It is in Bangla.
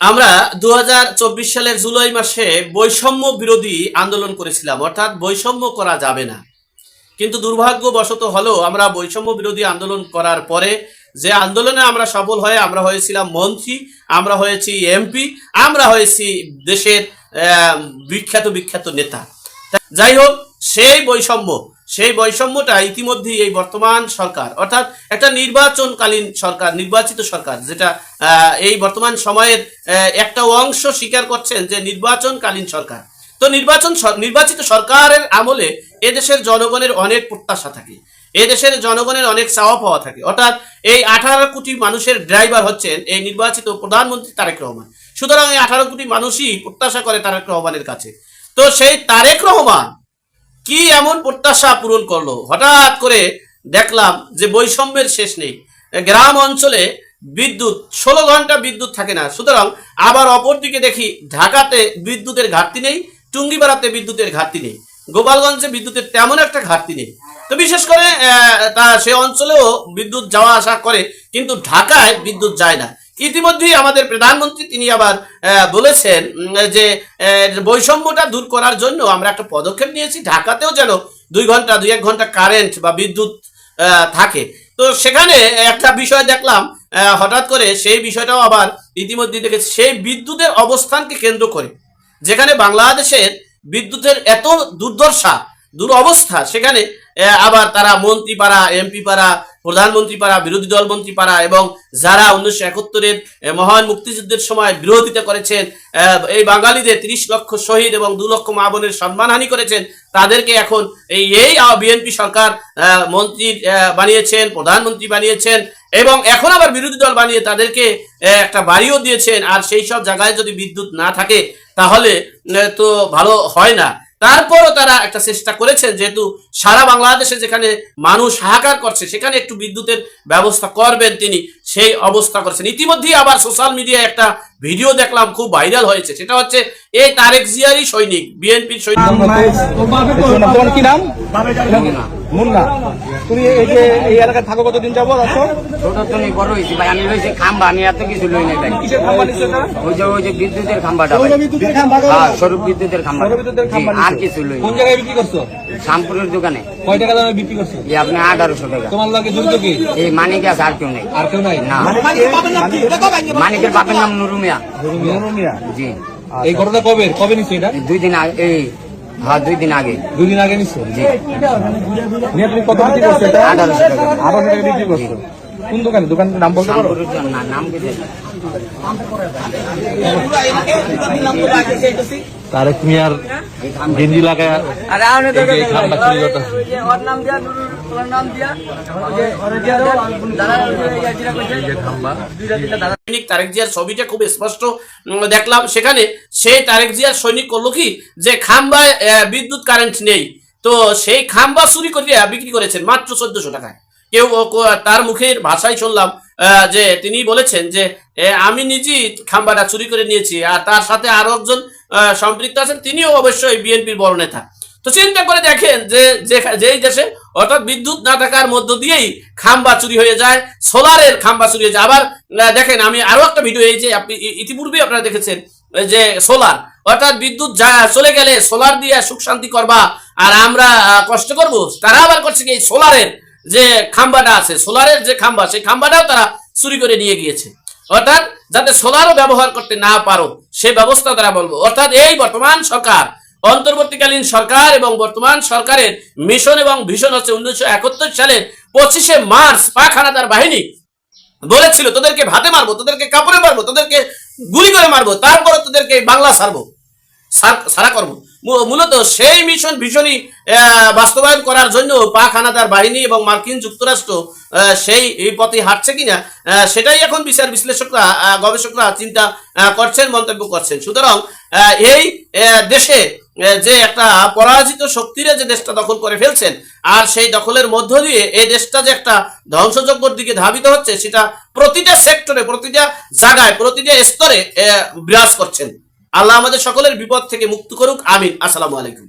আমরা 2024 সালের জুলাই মাসে বৈষম্য বিরোধী আন্দোলন করেছিলাম, অর্থাৎ বৈষম্য করা যাবে না। কিন্তু দুর্ভাগ্যবশত হলো আমরা বৈষম্য বিরোধী আন্দোলন করার পরে যে আন্দোলনে আমরা সফল হয়ে আমরা হয়েছিলাম মন্ত্রী, আমরা হয়েছি এমপি, আমরা হয়েছি দেশের বিখ্যাত বিখ্যাত নেতা। যাই হোক, সেই বৈষম্যটা ইতিমধ্যেই এই বর্তমান সরকার, অর্থাৎ একটা নির্বাচনকালীন সরকার, নির্বাচিত সরকার, যেটা এই বর্তমান সময়ের একটা অংশ স্বীকার করছেন যে নির্বাচনকালীন সরকার। তো নির্বাচিত সরকারের আমলে এদেশের জনগণের অনেক প্রত্যাশা থাকে, এদেশের জনগণের অনেক চাওয়া পাওয়া থাকে। অর্থাৎ এই 18 কোটি মানুষের ড্রাইভার হচ্ছেন এই নির্বাচিত প্রধানমন্ত্রী তারেক রহমান। সুতরাং এই 18 কোটি মানুষই প্রত্যাশা করে তারেক রহমানের কাছে। তো সেই তারেক রহমান কি এমন প্রত্যাশা পূরণ করলো? হঠাৎ করে দেখলাম যে বৈষম্যের শেষ নেই। গ্রাম অঞ্চলে বিদ্যুৎ 16 ঘন্টা বিদ্যুৎ থাকে না। সুতরাং আবার অপরদিকে দেখি ঢাকাতে বিদ্যুতের ঘাটতি নেই, টুঙ্গিপাড়াতে বিদ্যুতের ঘাটতি নেই, গোপালগঞ্জে বিদ্যুতের তেমন একটা ঘাটতি নেই। তো বিশেষ করে সে অঞ্চলেও বিদ্যুৎ যাওয়া আসা করে, কিন্তু ঢাকায় বিদ্যুৎ যায় না। ইতিমধ্যেই আমাদের প্রধানমন্ত্রী তিনি আবার বলেছেন যে বৈষম্যটা দূর করার জন্য আমরা একটা পদক্ষেপ নিয়েছি, ঢাকাতেও যেন 2-1 ঘন্টা কারেন্ট বা বিদ্যুৎ থাকে। তো সেখানে একটা বিষয় দেখলাম, হঠাৎ করে সেই বিষয়টাও আবার ইতিমধ্যে দেখেছি, সেই বিদ্যুতের অবস্থানকে কেন্দ্র করে, যেখানে বাংলাদেশের বিদ্যুতের এত দুরবস্থা, সেখানে আবার তারা মন্ত্রী পাড়া, এমপি পাড়া, প্রধানমন্ত্রী পাড়া, বিরোধী দল মন্ত্রী পাড়া এবং যারা 1971-এর মহান মুক্তিযুদ্ধের সময় বিরোধিতা করেছেন, এই বাঙালিদের 30 লক্ষ শহীদ এবং 2 লক্ষ মা বোনের সম্মানহানি করেছেন, তাদেরকে এখন এই বিএনপি সরকার মন্ত্রী বানিয়েছেন, প্রধানমন্ত্রী বানিয়েছেন এবং এখন আবার বিরোধী দল বানিয়ে তাদেরকে একটা বাড়িও দিয়েছেন। আর সেই সব জায়গায় যদি বিদ্যুৎ না থাকে তাহলে তো ভালো হয় না। তারপরও তারা একটা চেষ্টা করেছেন, যেহেতু সারা বাংলাদেশে যেখানে মানুষ হাহাকার করছে সেখানে একটু বিদ্যুতের ব্যবস্থা করবেন, তিনি সেই অবস্থা করেছেন। ইতিমধ্যেই আবার সোশ্যাল মিডিয়ায় একটা ভিডিও দেখলাম, খুব ভাইরাল হয়েছে। সেটা হচ্ছে এই তারেক জিয়ারই সৈনিক, বিএনপির সৈনিক। তোমার কি নাম? মুন্না। তুমি এই যে এই এলাকায় থাকো কতদিন যাবো? বড় হয়েছি ভাই, আমি রয়েছি খাম্বা, আমি এত কিছু লই নাই ভাই। কিসের খাম্বা নিচ্ছ? ওই যে বিদ্যুতের খাম্বাটা, স্বরূপ বিদ্যুতের খাম্বা, আর কিছু লই। কোন জায়গায় বিক্রি করছো? শ্যামপুরের দোকানে। কয় টাকা দামে বিক্রি করছো? আপনি 1800 টাকা। তোমার লাগে জড়িত কি? এই মানিক আছে, আর কেউ নেই। আর কেউ নাই? না। মানিকের বাপের নাম নুরু মিয়া। জি। এই ঘটনা কবে নিচ্ছ? এটা 2 দিন আগে। হ্যাঁ, 2 দিন আগে। 2 দিন আগে নিচ্ছ? জি। তুমি কত বিক্রি করছো? 1800 টাকা। 1800 টাকা বিক্রি করছো। কোন দোকানে? দোকানের নাম বলতে পারো? নাম কি? তারেক মিয়ার গেঞ্জি লাগায় তারেক জিয়ার ছবিটা খুব স্পষ্ট দেখলাম। সেখানে সেই তারেক জিয়ার সৈনিক করলো কি, যে খাম্বায় বিদ্যুৎ কারেন্ট নেই, তো সেই খাম্বা চুরি করে বিক্রি করেছেন মাত্র 1400 টাকায়। কেউ তার মুখের ভাষায় শুনলাম যে তিনি বলেছেন যে আমি নিজেই খাম্বাটা চুরি করে নিয়েছি, আর তার সাথে আরো একজন সম্পৃক্ত আছেন, তিনিও অবশ্যই বিএনপির বড় নেতা। তো চিন্তা করে দেখেন যে যেই দেশে অর্থাৎ বিদ্যুৎ না থাকার মধ্য দিয়েই খাম্বা চুরি হয়ে যায়, সোলারের খাম্বা চুরি হয়ে যায়। আবার দেখেন, আমি আরো একটা ভিডিও, এই যে আপনি ইতিপূর্বে আপনারা দেখেছেন যে সোলার, অর্থাৎ বিদ্যুৎ চলে গেলে সোলার দিয়ে সুখ শান্তি করবা আর আমরা কষ্ট করব, তারা আবার করছে কি, এই সোলারের যে খাম্বাটা আছে, সোলারের যে খাম্বা, সেই খাম্বাটাও তারা চুরি করে নিয়ে গিয়েছে। অর্থাৎ যাতে সোলারও ব্যবহার করতে না পারো সে ব্যবস্থা তারা বলবো। অর্থাৎ এই বর্তমান সরকার, অন্তর্বর্তীকালীন সরকার এবং বর্তমান সরকারের মিশন এবং ভিশন হচ্ছে 1971 সালের 25শে মার্চ পাক হানাদার বাহিনী বলেছিল তোদেরকে ভাতে মারবো, তোদেরকে কাপড়ে মারবো, তোদেরকে গুলি করে মারবো, তারপরে তোদেরকে বাংলা সারা করবো। মূলত সেই ভীষণই বাস্তবায়ন করার জন্য পাক হানাদার বাহিনী এবং মার্কিন যুক্তরাষ্ট্র সেই পথে হাঁটছে কিনা সেটাই এখন বিচার বিশ্লেষকরা, গবেষকরা চিন্তা করছেন, মন্তব্য করছেন। সুতরাং এই দেশে যে একটা পরাজিত শক্তিরা যে দেশটা দখল করে ফেলছেন, আর সেই দখলের মধ্য দিয়ে এই দেশটা যে একটা ধ্বংসযজ্ঞের দিকে ধাবিত হচ্ছে, সেটা প্রতিটা সেক্টরে, প্রতিটা জায়গায়, প্রতিটা স্তরে বিরাজ করছেন। আল্লাহ আমাদের সকলের বিপদ থেকে মুক্ত করুক, আমিন। আসসালামু আলাইকুম।